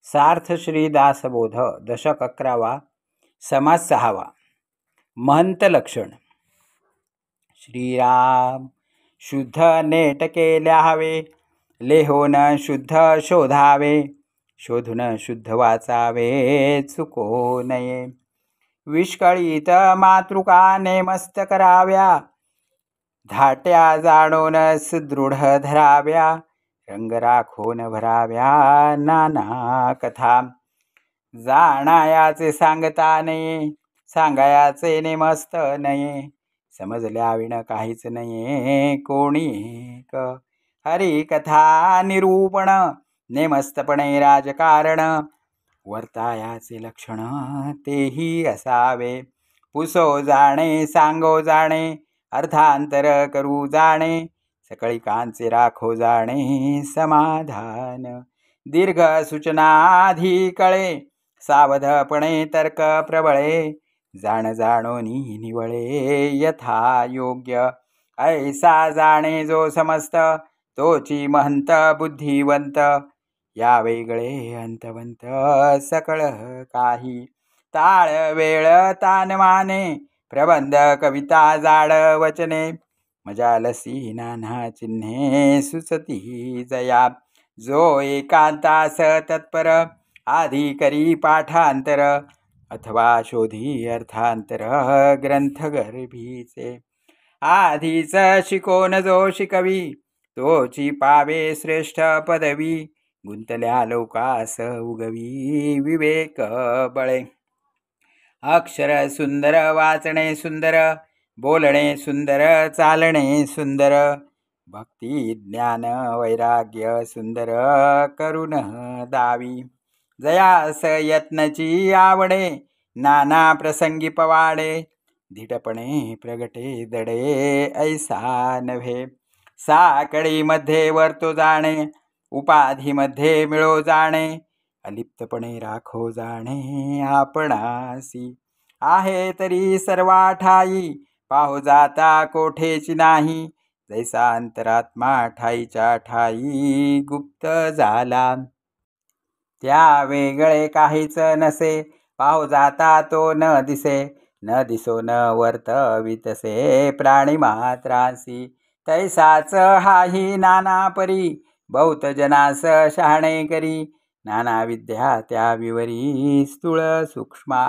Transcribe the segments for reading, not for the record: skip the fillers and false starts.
सार्थ श्री दासबोध दशक 11वा समास 6वा महंत लक्षण. श्रीराम शुद्ध नेट केल्या हवे, लेहोन शुद्ध शोधावे, शोधून शुद्ध वाचावे चुको नये. विष्कळीत मातृकाने मस्त कराव्या, धाट्या जाणून सुदृढ धराव्या, रंग राखून भराव्या नाना कथा. जाणायाचे सांगता नये, सांगायाचे नेमस्त नये, समजल्या विण काहीच नये कोणी एक. हरी कथा निरूपण नेमस्तपणे राजकारण, वर्तायाचे लक्षण तेही असावे. पुसो जाणे सांगो जाणे, अर्थांतर करू जाणे, सकळिकांचे राखो जाणे समाधान. दीर्घ सूचनाधी कळे, सावधपणे तर्क प्रबळे, जाण जाणोनी निवळे यथा योग्य. ऐसा जाणे जो समस्त, तोची महंत बुद्धिवंत, या वेगळे अंतवंत सकळ काही. ताळ वेळ तान माने, प्रबंध कविता जाड वचने, मजालसी नाना चिन्हे सुचती जया. जो एकांतास तत्पर, आधी करी पाठांतर, अथवा शोधी अर्थांतर ग्रंथ गर्भीचे. आधीच शिकोन जो शिकवी, तोची पावे श्रेष्ठ पदवी, गुंतल्या लोकास उगवी विवेक बळे. अक्षर सुंदर वाचणे सुंदर, बोलणे सुंदर चालणे सुंदर, भक्ती ज्ञान वैराग्य सुंदर करून दावी. जयास यत्नची आवडे, नाना प्रसंगी पवाडे, धीटपणे प्रगटे दडे ऐसा नव्हे. साकळीमध्ये वर्तो जाणे, उपाधीमध्ये मिळो जाणे, अलिप्तपणे राखो जाणे आपणासी. आहे तरी सर्वा ठाई, पाहो जाता कोठेची नाही, जैसा अंतरात्मा ठाईच्या ठाई गुप्त झाला. त्या वेगळे काहीच नसे, पाहो जाता तो न दिसे, न दिसो न वर्तवितसे प्राणी मात्रांसी. तैसाच हाही नाना परी, बहुत जनास शहाणे करी, नाना विद्या त्या विवरी स्थूळ सूक्ष्मा.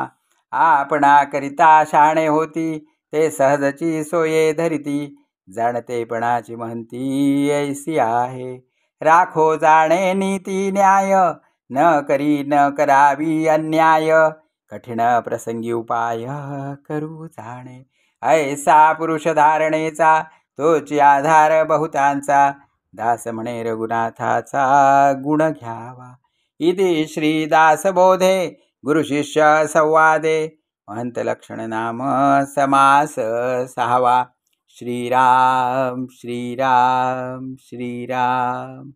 आपणा करिता शहाणे होती, ते सहजची सोये धरिती, जाणतेपणाची महंती ऐसी आहे. राखो जाणे नीती न्याय, न करी न करावी अन्याय, कठीण प्रसंगी उपाय करू जाणे. ऐसा पुरुष धारणेचा, तोची आधार बहुतांचा, दास म्हणे रघुनाथाचा गुण घ्यावा. इति श्री दासबोधे गुरुशिष्य संवादे महंत लक्षण नाम समास 6वा. श्रीराम श्रीराम श्रीराम.